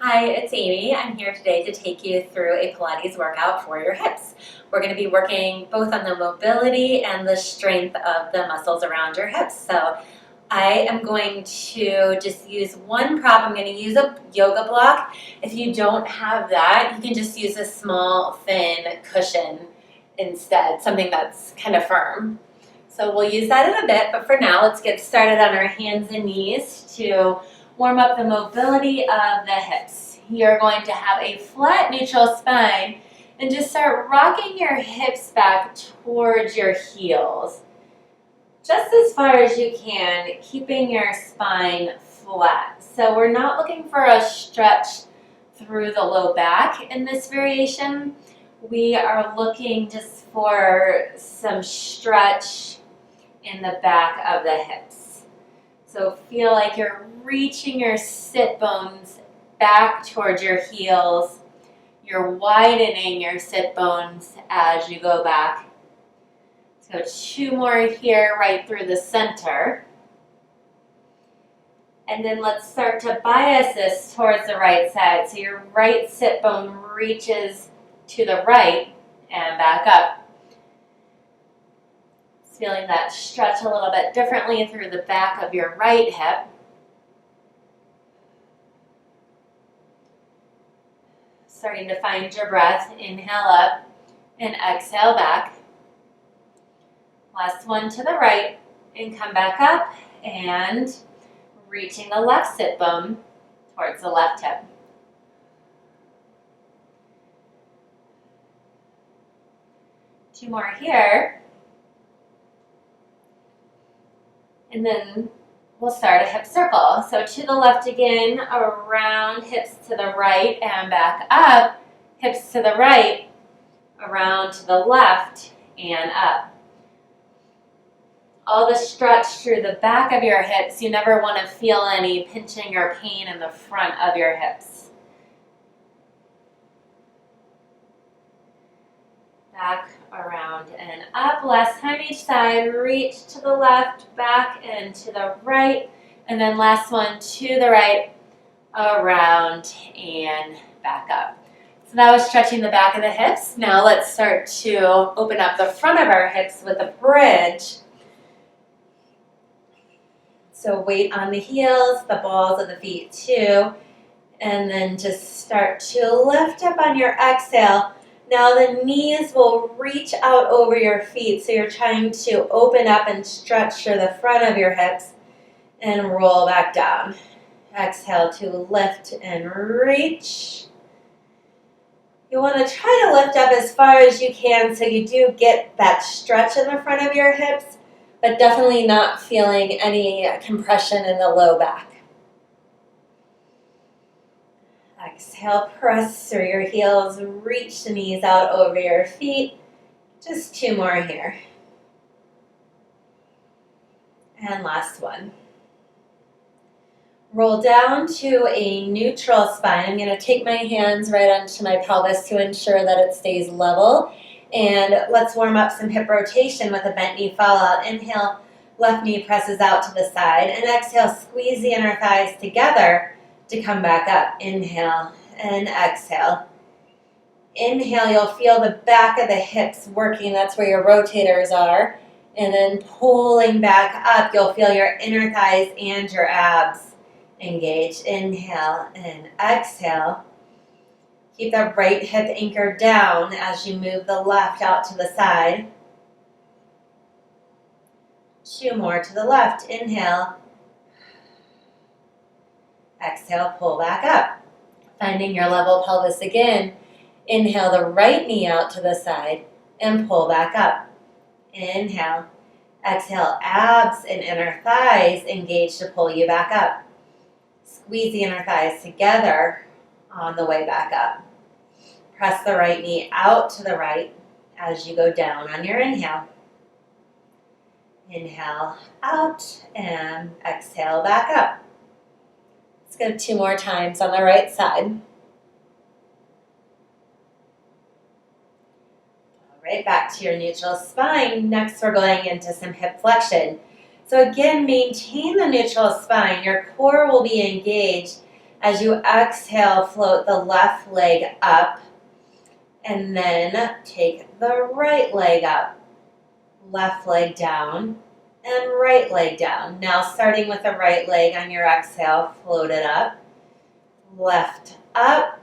Hi, it's Amy. I'm here today to take you through a Pilates workout for your hips. We're going to be working both on the mobility and the strength of the muscles around your hips. So I am going to just use one prop. I'm going to use a yoga block. If you don't have that, you can just use a small, thin cushion instead, something that's kind of firm. So we'll use that in a bit, but for now, let's get started on our hands and knees to warm up the mobility of the hips. You're going to have a flat neutral spine and just start rocking your hips back towards your heels. Just as far as you can, keeping your spine flat. So we're not looking for a stretch through the low back in this variation. We are looking just for some stretch in the back of the hips. So feel like you're reaching your sit bones back towards your heels. You're widening your sit bones as you go back. So 2 more here right through the center. And then let's start to bias this towards the right side. So your right sit bone reaches to the right and back up. Feeling that stretch a little bit differently through the back of your right hip. Starting to find your breath. Inhale up and exhale back. Last one to the right and come back up and reaching the left sit bone towards the left hip. Two more here. And then we'll start a hip circle. So to the left again, around, hips to the right and back up. Hips to the right, around to the left and up. All the stretch through the back of your hips. You never want to feel any pinching or pain in the front of your hips. Back, around, and up. Last time each side. Reach to the left, back, and to the right. And then last one to the right, around, and back up. So that was stretching the back of the hips. Now let's start to open up the front of our hips with a bridge. So weight on the heels, the balls of the feet too. And then just start to lift up on your exhale. Now the knees will reach out over your feet, so you're trying to open up and stretch through the front of your hips and roll back down. Exhale to lift and reach. You want to try to lift up as far as you can so you do get that stretch in the front of your hips, but definitely not feeling any compression in the low back. Exhale, press through your heels, reach the knees out over your feet. Just 2 more here. And last one. Roll down to a neutral spine. I'm going to take my hands right onto my pelvis to ensure that it stays level. And let's warm up some hip rotation with a bent knee fallout. Inhale, left knee presses out to the side. And exhale, squeeze the inner thighs together to come back up. Inhale and exhale. Inhale, you'll feel the back of the hips working. That's where your rotators are. And then pulling back up, you'll feel your inner thighs and your abs engaged. Inhale and exhale. Keep that right hip anchored down as you move the left out to the side. 2 more to the left. Inhale. Exhale, pull back up. Finding your level pelvis again. Inhale the right knee out to the side and pull back up. Inhale. Exhale, abs and inner thighs engage to pull you back up. Squeeze the inner thighs together on the way back up. Press the right knee out to the right as you go down on your inhale. Inhale out and exhale back up. Let's go 2 more times on the right side. All right, back to your neutral spine. Next, we're going into some hip flexion. So again, maintain the neutral spine. Your core will be engaged. As you exhale, float the left leg up, and then take the right leg up. Left leg down, and right leg down. Now starting with the right leg on your exhale, float it up. Left up,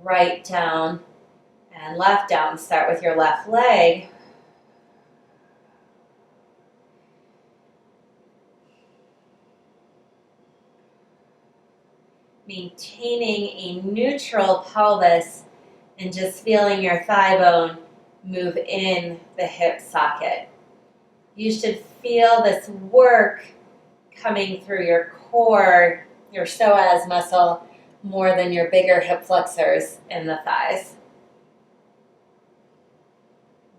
right down, and left down. Start with your left leg. Maintaining a neutral pelvis and just feeling your thigh bone move in the hip socket. You should feel this work coming through your core, your psoas muscle, more than your bigger hip flexors in the thighs.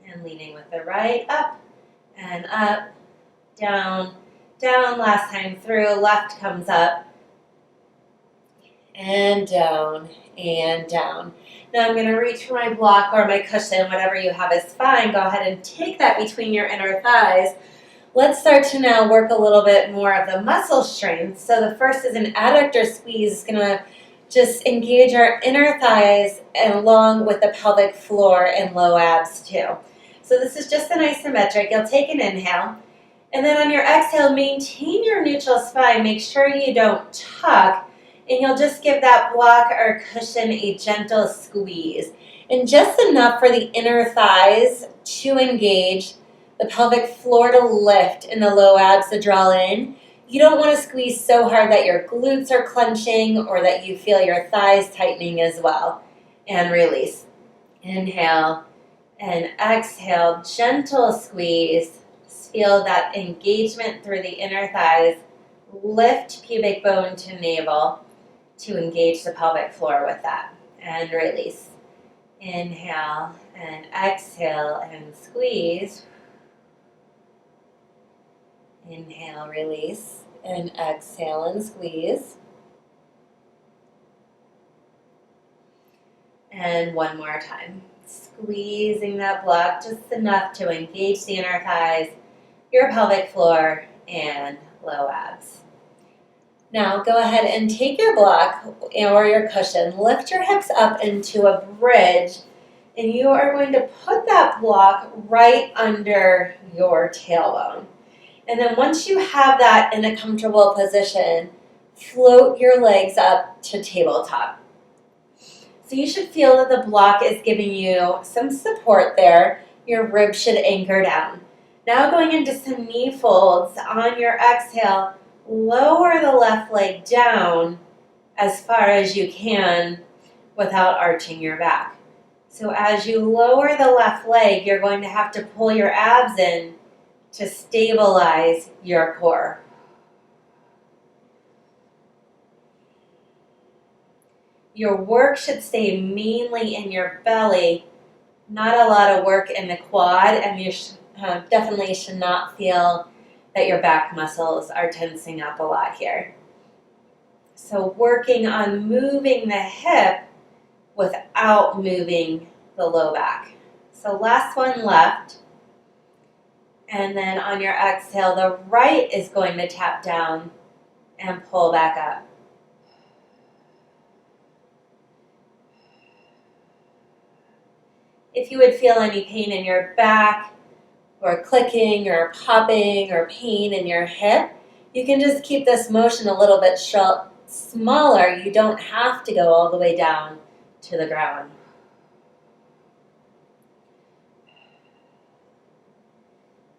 And leaning with the right, up and up, down, down. Last time through, left comes up, and down, and down. Now I'm going to reach for my block or my cushion, whatever you have is fine. Go ahead and take that between your inner thighs. Let's start to now work a little bit more of the muscle strength. So the first is an adductor squeeze. It's going to just engage our inner thighs along with the pelvic floor and low abs too. So this is just an isometric. You'll take an inhale, and then on your exhale, maintain your neutral spine. Make sure you don't tuck, and you'll just give that block or cushion a gentle squeeze. And just enough for the inner thighs to engage, the pelvic floor to lift, and the low abs to draw in. You don't want to squeeze so hard that your glutes are clenching or that you feel your thighs tightening as well. And release. Inhale and exhale, gentle squeeze. Feel that engagement through the inner thighs. Lift pubic bone to navel to engage the pelvic floor with that. And release. Inhale and exhale and squeeze. Inhale, release, and exhale and squeeze. And one more time. Squeezing that block just enough to engage the inner thighs, your pelvic floor, and low abs. Now go ahead and take your block or your cushion, lift your hips up into a bridge, and you are going to put that block right under your tailbone. And then once you have that in a comfortable position, float your legs up to tabletop. So you should feel that the block is giving you some support there. Your ribs should anchor down. Now going into some knee folds. On your exhale, lower the left leg down as far as you can without arching your back. So as you lower the left leg, you're going to have to pull your abs in to stabilize your core. Your work should stay mainly in your belly, not a lot of work in the quad, and you definitely should not feel that your back muscles are tensing up a lot here. So working on moving the hip without moving the low back. So last one left. And then on your exhale, the right is going to tap down and pull back up. If you would feel any pain in your back, or clicking, or popping, or pain in your hip, you can just keep this motion a little bit smaller. You don't have to go all the way down to the ground.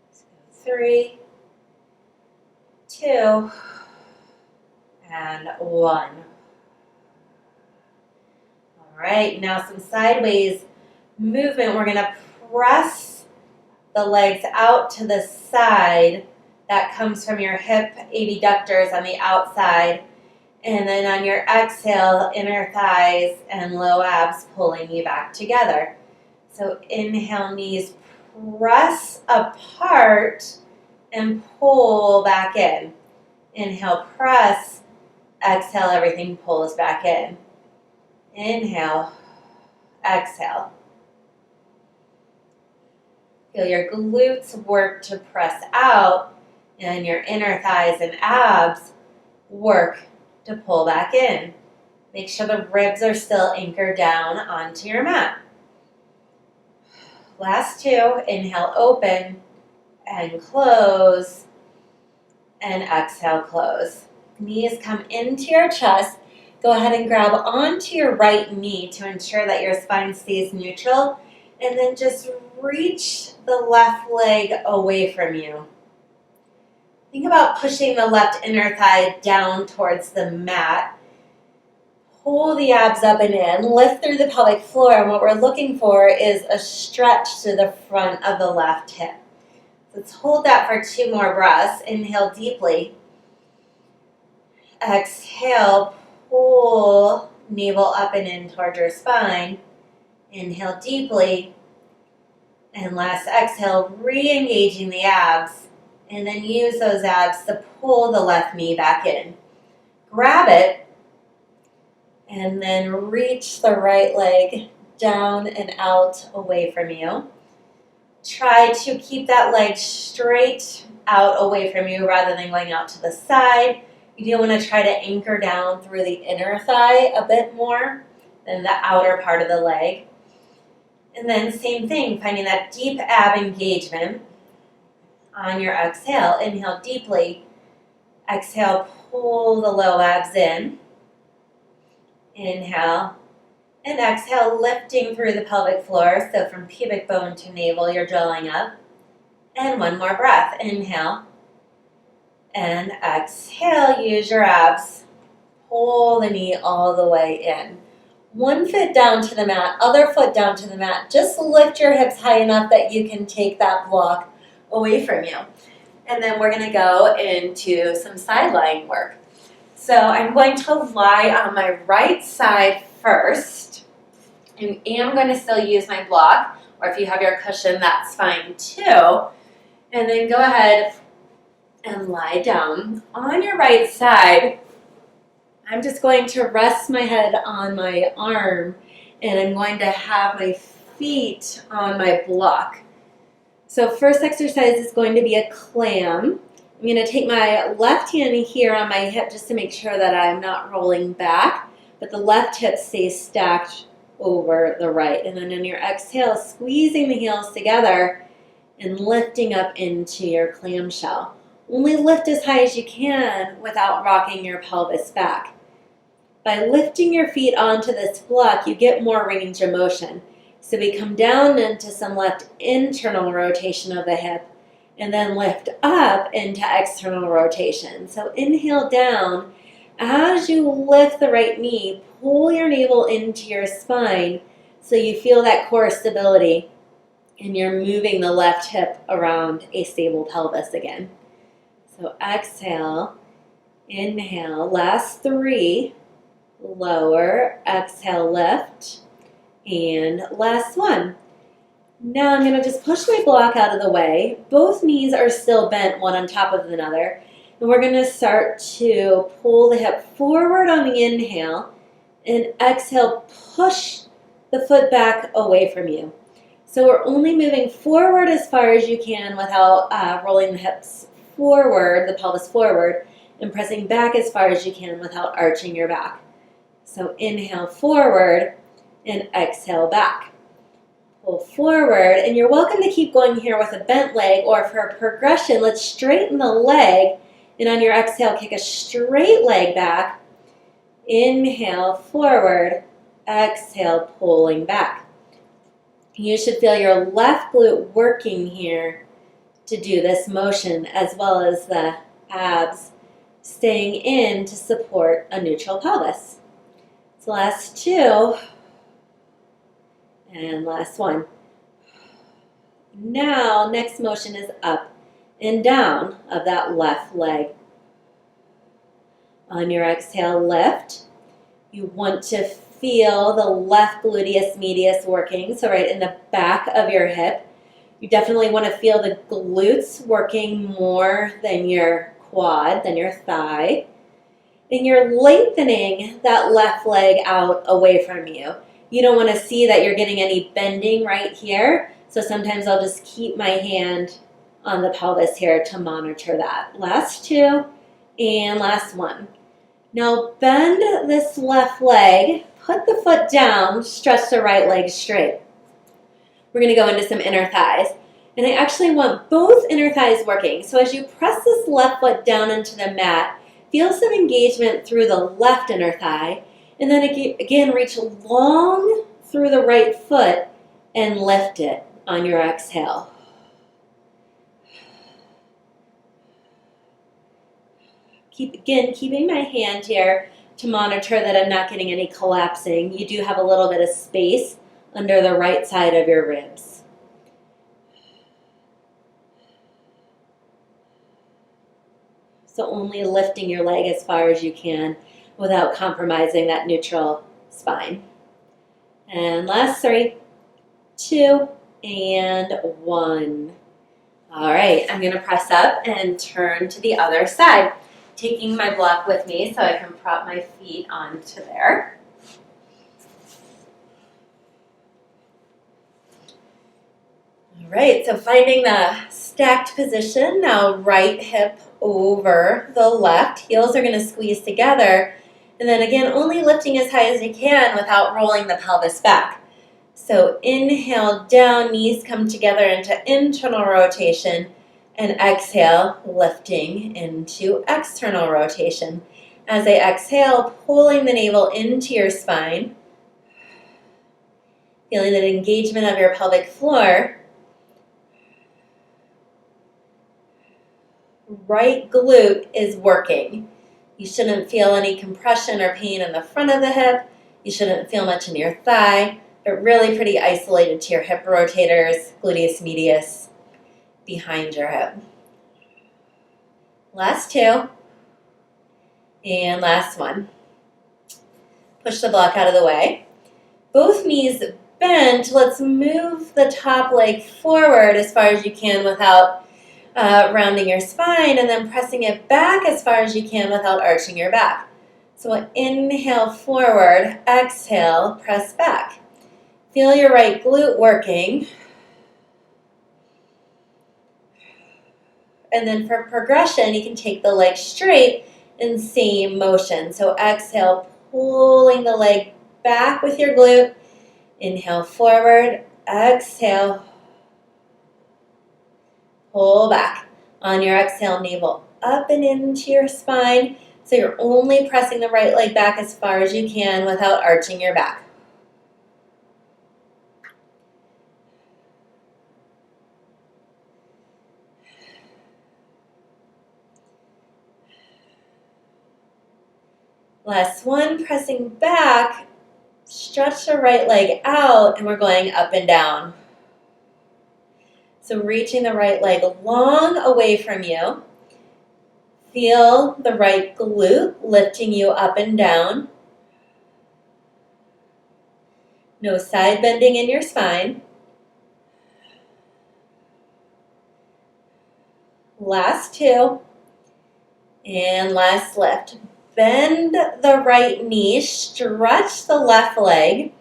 So 3, 2, and 1. All right, now some sideways movement. We're going to press the legs out to the side. That comes from your hip abductors on the outside. And then on your exhale, inner thighs and low abs pulling you back together. So inhale, knees press apart and pull back in. Inhale, press. Exhale, everything pulls back in. Inhale, exhale. Feel your glutes work to press out, and your inner thighs and abs work to pull back in. Make sure the ribs are still anchored down onto your mat. Last two, inhale, open and close, and exhale, close. Knees come into your chest. Go ahead and grab onto your right knee to ensure that your spine stays neutral, and then just reach the left leg away from you. Think about pushing the left inner thigh down towards the mat. Pull the abs up and in, lift through the pelvic floor, and what we're looking for is a stretch to the front of the left hip. Let's hold that for 2 more breaths. Inhale deeply. Exhale, pull navel up and in towards your spine. Inhale deeply. And last exhale, re-engaging the abs. And then use those abs to pull the left knee back in. Grab it. And then reach the right leg down and out away from you. Try to keep that leg straight out away from you rather than going out to the side. You do want to try to anchor down through the inner thigh a bit more than the outer part of the leg. And then same thing, finding that deep ab engagement on your exhale. Inhale deeply. Exhale, pull the low abs in. Inhale. And exhale, lifting through the pelvic floor. So from pubic bone to navel, you're drawing up. And 1 more breath. Inhale. And exhale, use your abs. Pull the knee all the way in. 1 foot down to the mat, other foot down to the mat. Just lift your hips high enough that you can take that block away from you. And then we're going to go into some side lying work. So I'm going to lie on my right side first. I am going to still use my block, or if you have your cushion, that's fine too. And then go ahead and lie down. On your right side, I'm just going to rest my head on my arm, and I'm going to have my feet on my block. So first exercise is going to be a clam. I'm going to take my left hand here on my hip just to make sure that I'm not rolling back, but the left hip stays stacked over the right. And then on your exhale, squeezing the heels together and lifting up into your clamshell. Only lift as high as you can without rocking your pelvis back. By lifting your feet onto this block, you get more range of motion. So we come down into some left internal rotation of the hip and then lift up into external rotation. So inhale down. As you lift the right knee, pull your navel into your spine so you feel that core stability and you're moving the left hip around a stable pelvis again. So exhale, inhale, last 3, lower, exhale, lift, and last 1. Now I'm going to just push my block out of the way. Both knees are still bent one on top of another. And we're going to start to pull the hip forward on the inhale and exhale, push the foot back away from you. So we're only moving forward as far as you can without rolling the hips forward, the pelvis forward, and pressing back as far as you can without arching your back. So inhale forward and exhale back. Pull forward, and you're welcome to keep going here with a bent leg, or for a progression, let's straighten the leg, and on your exhale, kick a straight leg back. Inhale forward, exhale, pulling back. You should feel your left glute working here to do this motion, as well as the abs staying in to support a neutral pelvis. So last 2, and last 1. Now, next motion is up and down of that left leg. On your exhale, lift. You want to feel the left gluteus medius working, so right in the back of your hip. You definitely want to feel the glutes working more than your quad, than your thigh. And you're lengthening that left leg out away from you. You don't want to see that you're getting any bending right here. So sometimes I'll just keep my hand on the pelvis here to monitor that. Last 2 and last 1. Now bend this left leg, put the foot down, stretch the right leg straight. We're going to go into some inner thighs. And I actually want both inner thighs working. So as you press this left foot down into the mat, feel some engagement through the left inner thigh. And then again, reach long through the right foot and lift it on your exhale. Keeping my hand here to monitor that I'm not getting any collapsing. You do have a little bit of space under the right side of your ribs. So only lifting your leg as far as you can without compromising that neutral spine. And last 3, 2, and 1. All right, I'm going to press up and turn to the other side, taking my block with me so I can prop my feet onto there. All right, so finding the stacked position, now right hip over the left. Heels are going to squeeze together. And then again, only lifting as high as you can without rolling the pelvis back. So inhale down, knees come together into internal rotation. And exhale, lifting into external rotation. As I exhale, pulling the navel into your spine. Feeling that engagement of your pelvic floor. Right glute is working. You shouldn't feel any compression or pain in the front of the hip. You shouldn't feel much in your thigh, but really pretty isolated to your hip rotators, gluteus medius, behind your hip. Last 2. And last 1. Push the block out of the way. Both knees bent. Let's move the top leg forward as far as you can without rounding your spine, and then pressing it back as far as you can without arching your back. So inhale forward, exhale, press back. Feel your right glute working. And then for progression, you can take the leg straight in same motion. So exhale, pulling the leg back with your glute. Inhale forward, exhale, pull back. On your exhale, navel up and into your spine. So you're only pressing the right leg back as far as you can without arching your back. Last 1, pressing back. Stretch the right leg out, and we're going up and down. So reaching the right leg long away from you. Feel the right glute lifting you up and down. No side bending in your spine. Last 2. And last lift. Bend the right knee, stretch the left leg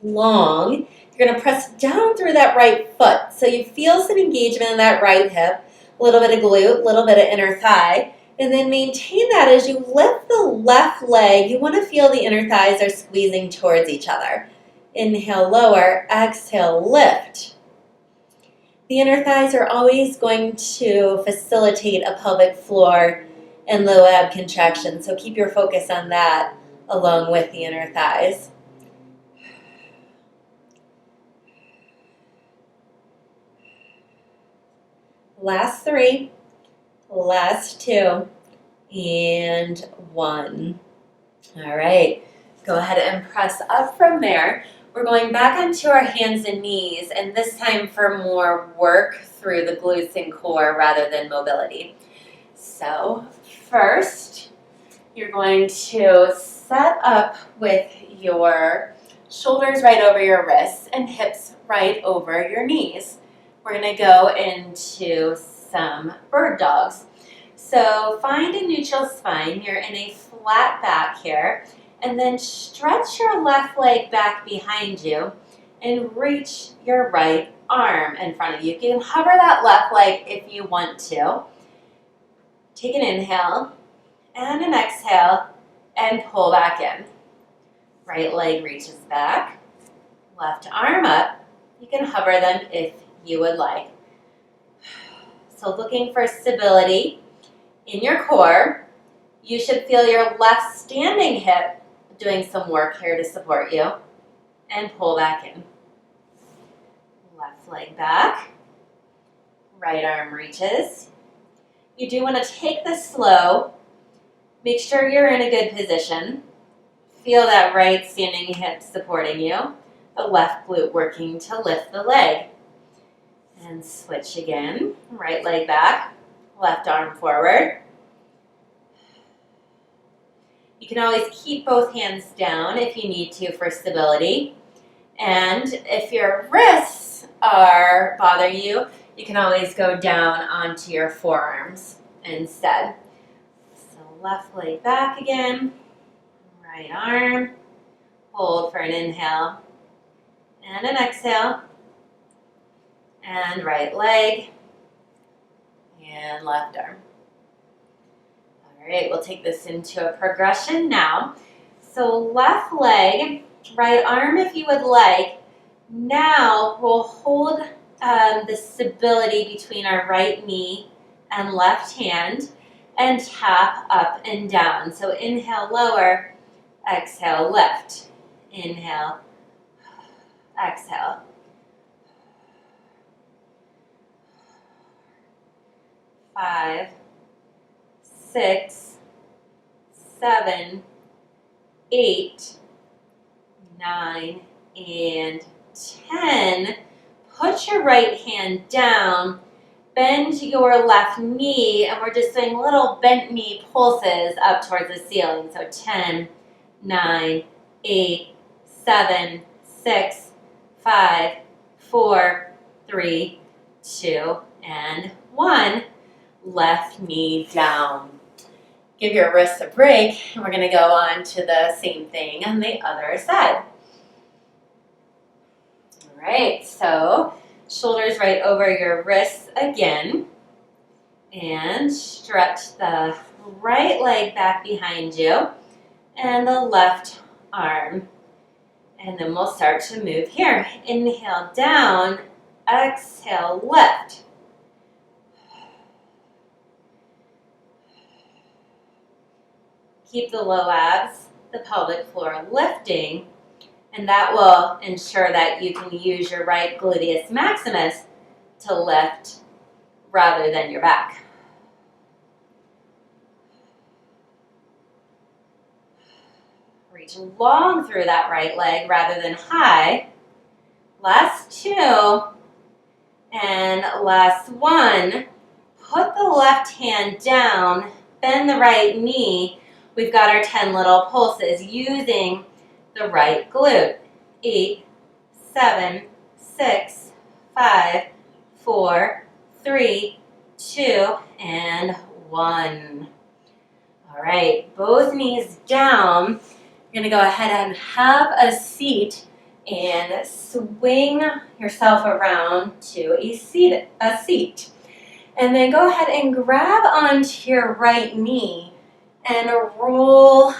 long. You're going to press down through that right foot. So you feel some engagement in that right hip, a little bit of glute, a little bit of inner thigh. And then maintain that as you lift the left leg. You want to feel the inner thighs are squeezing towards each other. Inhale, lower. Exhale, lift. The inner thighs are always going to facilitate a pelvic floor and low ab contraction. So keep your focus on that along with the inner thighs. Last 3, last 2, and 1. All right, go ahead and press up from there. We're going back onto our hands and knees, and this time for more work through the glutes and core rather than mobility. So first, you're going to set up with your shoulders right over your wrists and hips right over your knees. We're going to go into some bird dogs. So find a neutral spine. You're in a flat back here. And then stretch your left leg back behind you and reach your right arm in front of you. You can hover that left leg if you want to. Take an inhale and an exhale, and pull back in. Right leg reaches back, left arm up. You can hover them if you would like. So looking for stability in your core. You should feel your left standing hip doing some work here to support you, and pull back in. Left leg back, right arm reaches. You do want to take this slow. Make sure you're in a good position. Feel that right standing hip supporting you, the left glute working to lift the leg. And switch again, right leg back, left arm forward. You can always keep both hands down if you need to for stability. And if your wrists are bothering you, you can always go down onto your forearms instead. So left leg back again, right arm, hold for an inhale and an exhale, and right leg and left arm. All right, we'll take this into a progression now. So left leg, right arm if you would like. Now we'll hold the stability between our right knee and left hand and tap up and down. So inhale, lower, exhale, lift. Inhale, exhale. 5, 6, 7, 8, 9, and 10. Put your right hand down, bend your left knee, and we're just doing little bent knee pulses up towards the ceiling. So 10, 9, 8, 7, 6, 5, 4, 3, 2, and 1. Left knee down. Give your wrists a break, and we're going to go on to the same thing on the other side. All right, so shoulders right over your wrists again, and stretch the right leg back behind you and the left arm. And then we'll start to move here. Inhale down, exhale lift. Keep the low abs, the pelvic floor lifting, and that will ensure that you can use your right gluteus maximus to lift rather than your back. Reach long through that right leg rather than high. Last 2, and last 1. Put the left hand down, bend the right knee. We've got our 10 little pulses using the right glute. 8, 7, 6, 5, 4, 3, 2, and 1. All right, both knees down. You're gonna go ahead and have a seat and swing yourself around to a seat. And then go ahead and grab onto your right knee and roll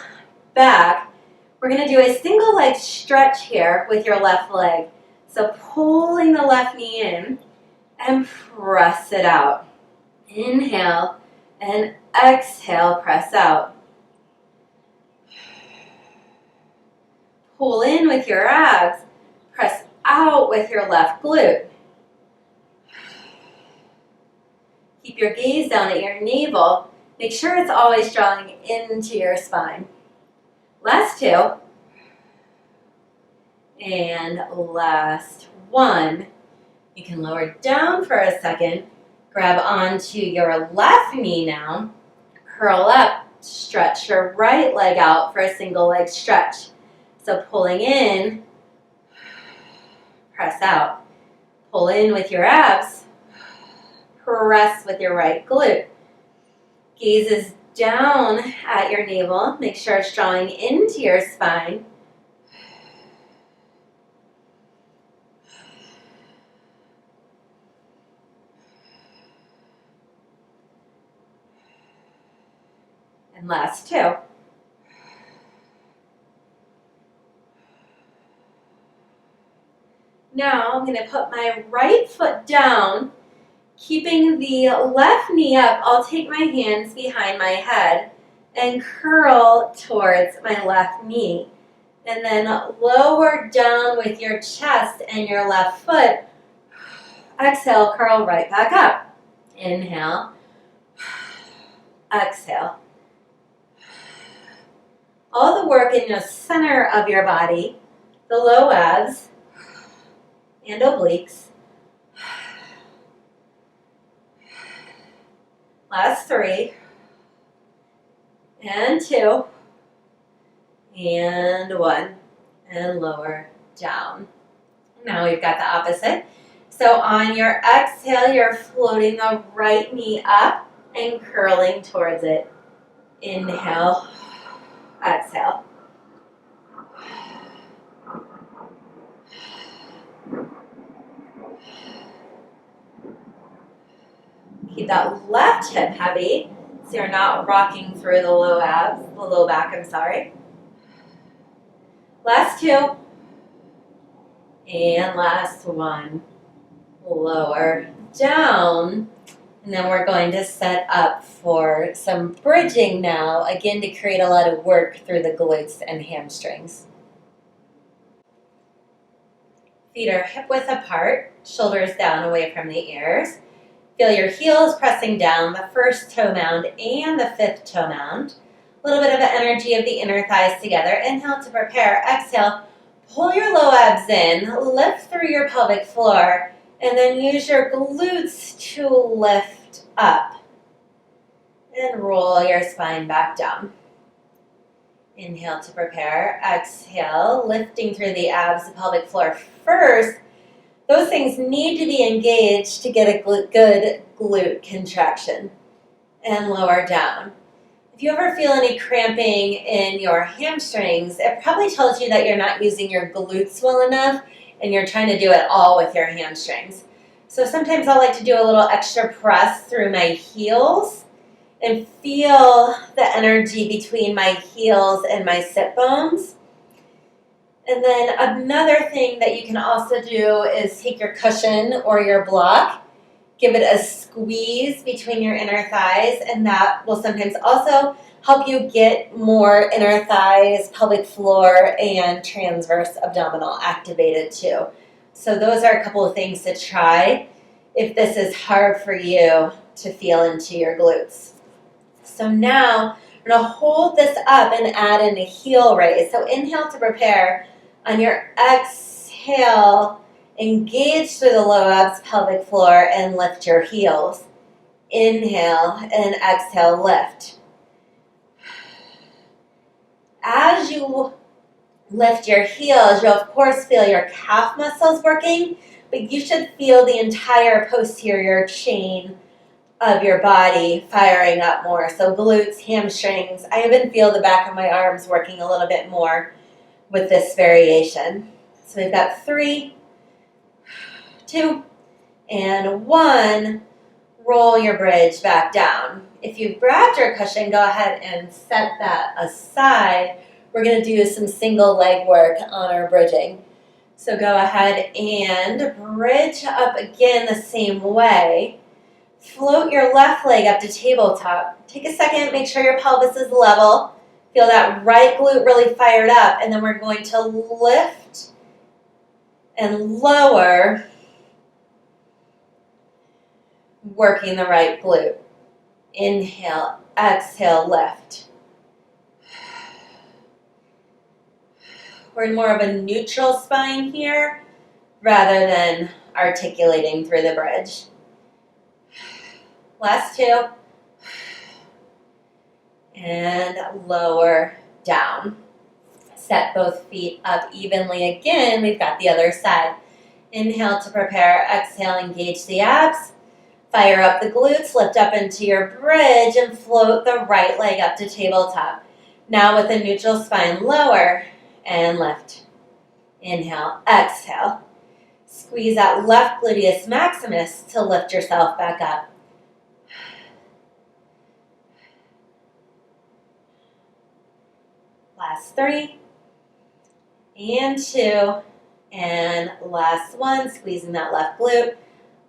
back. We're going to do a single leg stretch here with your left leg. So pulling the left knee in and press it out. Inhale and exhale, press out. Pull in with your abs, press out with your left glute. Keep your gaze down at your navel. Make sure it's always drawing into your spine. Last 2. And last 1. You can lower down for a second. Grab onto your left knee now. Curl up. Stretch your right leg out for a single leg stretch. So pulling in, press out. Pull in with your abs. Press with your right glute. Gaze is down at your navel. Make sure it's drawing into your spine. And last two. Now I'm going to put my right foot down, keeping the left knee up. I'll take my hands behind my head and curl towards my left knee. And then lower down with your chest and your left foot. Exhale, curl right back up. Inhale. Exhale. All the work in the center of your body, the low abs and obliques. Last three. And two. And one. And lower down. Now we've got the opposite. So on your exhale, you're floating the right knee up and curling towards it. Inhale, exhale. Keep that left hip heavy so you're not rocking through the low abs, the low back, I'm sorry. Last two. And last one. Lower down. And then we're going to set up for some bridging now, again to create a lot of work through the glutes and hamstrings. Feet are hip width apart, shoulders down away from the ears. Feel your heels pressing down the first toe mound and the fifth toe mound. A little bit of the energy of the inner thighs together. Inhale to prepare. Exhale. Pull your low abs in. Lift through your pelvic floor. And then use your glutes to lift up. And roll your spine back down. Inhale to prepare. Exhale. Lifting through the abs, the pelvic floor first. Those things need to be engaged to get a good glute contraction. And lower down. If you ever feel any cramping in your hamstrings, it probably tells you that you're not using your glutes well enough and you're trying to do it all with your hamstrings. So sometimes I like to do a little extra press through my heels and feel the energy between my heels and my sit bones. And then another thing that you can also do is take your cushion or your block, give it a squeeze between your inner thighs, and that will sometimes also help you get more inner thighs, pelvic floor, and transverse abdominal activated too. So those are a couple of things to try if this is hard for you to feel into your glutes. So now we're going to hold this up and add in a heel raise. So inhale to prepare. On your exhale, engage through the low abs, pelvic floor, and lift your heels. Inhale and exhale, lift. As you lift your heels, you'll of course feel your calf muscles working, but you should feel the entire posterior chain of your body firing up more. So glutes, hamstrings. I even feel the back of my arms working a little bit more with this variation. So we've got 3, 2, and 1. Roll your bridge back down. If you've grabbed your cushion, go ahead and set that aside. We're going to do some single leg work on our bridging. So go ahead and bridge up again the same way. Float your left leg up to tabletop. Take a second, make sure your pelvis is level. Feel that right glute really fired up, and then we're going to lift and lower, working the right glute. Inhale, exhale, lift. We're in more of a neutral spine here rather than articulating through the bridge. Last 2. And lower down. Set both feet up evenly again. We've got the other side. Inhale to prepare. Exhale, engage the abs. Fire up the glutes. Lift up into your bridge and float the right leg up to tabletop. Now with a neutral spine, lower and lift. Inhale, exhale. Squeeze that left gluteus maximus to lift yourself back up. Last 3, and 2, and last 1, squeezing that left glute.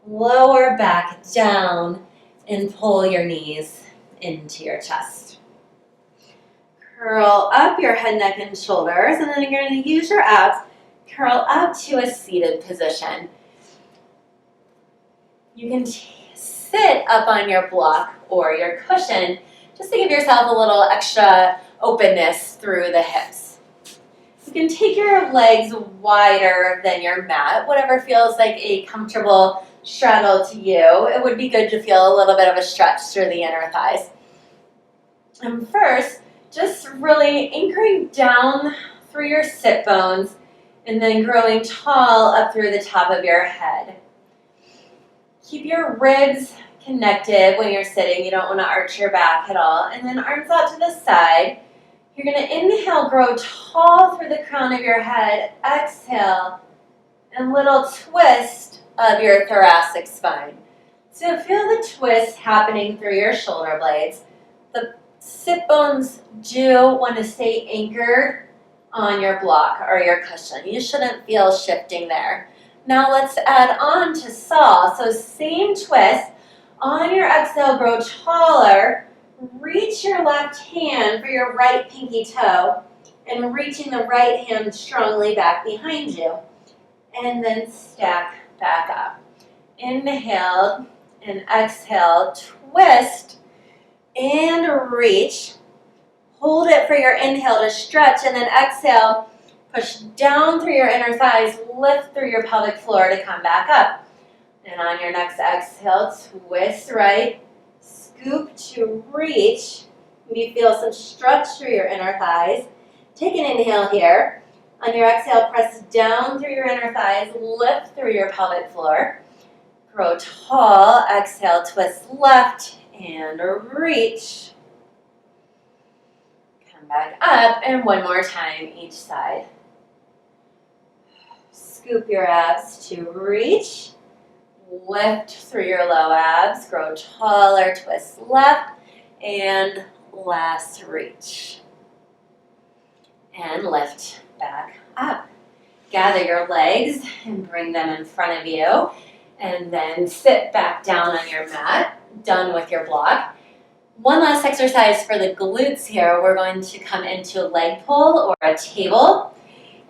Lower back down and pull your knees into your chest. Curl up your head, neck, and shoulders, and then you're going to use your abs. Curl up to a seated position. You can sit up on your block or your cushion just to give yourself a little extra openness through the hips. You can take your legs wider than your mat, whatever feels like a comfortable straddle to you. It would be good to feel a little bit of a stretch through the inner thighs. And first, just really anchoring down through your sit bones and then growing tall up through the top of your head. Keep your ribs connected when you're sitting. You don't want to arch your back at all. And then arms out to the side. You're going to inhale, grow tall through the crown of your head. Exhale, and little twist of your thoracic spine. So feel the twist happening through your shoulder blades. The sit bones do want to stay anchored on your block or your cushion. You shouldn't feel shifting there. Now let's add on to saw. So same twist. On your exhale, grow taller. Reach your left hand for your right pinky toe and reaching the right hand strongly back behind you. And then stack back up. Inhale and exhale, twist and reach. Hold it for your inhale to stretch, and then exhale, push down through your inner thighs, lift through your pelvic floor to come back up. And on your next exhale, twist right, scoop to reach. Maybe feel some stretch through your inner thighs. Take an inhale here. On your exhale, press down through your inner thighs, lift through your pelvic floor. Grow tall, exhale, twist left and reach. Come back up, and one more time each side. Scoop your abs to reach. Lift through your low abs, grow taller, twist left, and last reach. And lift back up. Gather your legs and bring them in front of you, and then sit back down on your mat, done with your block. One last exercise for the glutes here. We're going to come into leg pull or a table.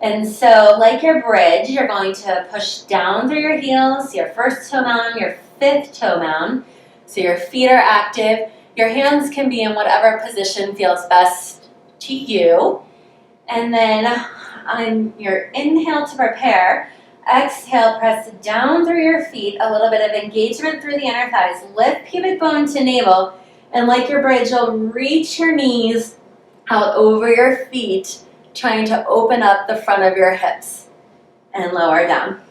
And so like your bridge, you're going to push down through your heels, your first toe mound, your fifth toe mound. So your feet are active. Your hands can be in whatever position feels best to you. And then on your inhale to prepare, exhale, press down through your feet, a little bit of engagement through the inner thighs. Lift pubic bone to navel. And like your bridge, you'll reach your knees out over your feet, trying to open up the front of your hips and lower down.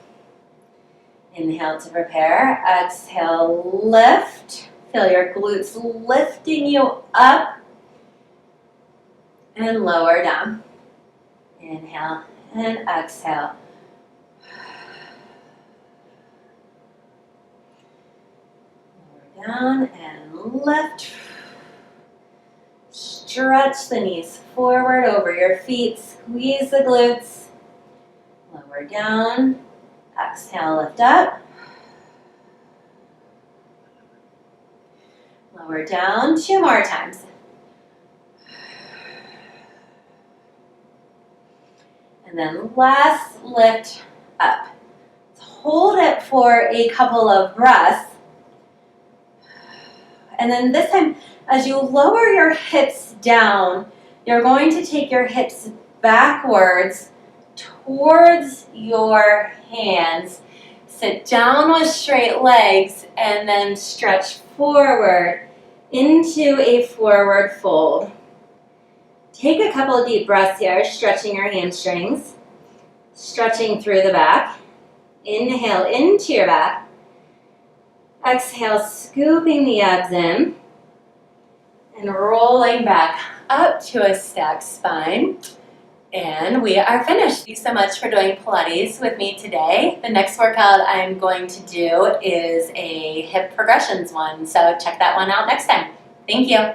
Inhale to prepare. Exhale, lift. Feel your glutes lifting you up and lower down. Inhale and exhale. Lower down and lift. Stretch the knees forward over your feet. Squeeze the glutes. Lower down. Exhale, lift up. Lower down. 2 more times. And then last lift up. Hold it for a couple of breaths. And then this time, as you lower your hips down, you're going to take your hips backwards towards your hands. Sit down with straight legs and then stretch forward into a forward fold. Take a couple of deep breaths here, stretching your hamstrings, stretching through the back. Inhale into your back. Exhale, scooping the abs in and rolling back up to a stacked spine. And we are finished. Thank you so much for doing Pilates with me today. The next workout I'm going to do is a hip progressions one, so check that one out next time. Thank you.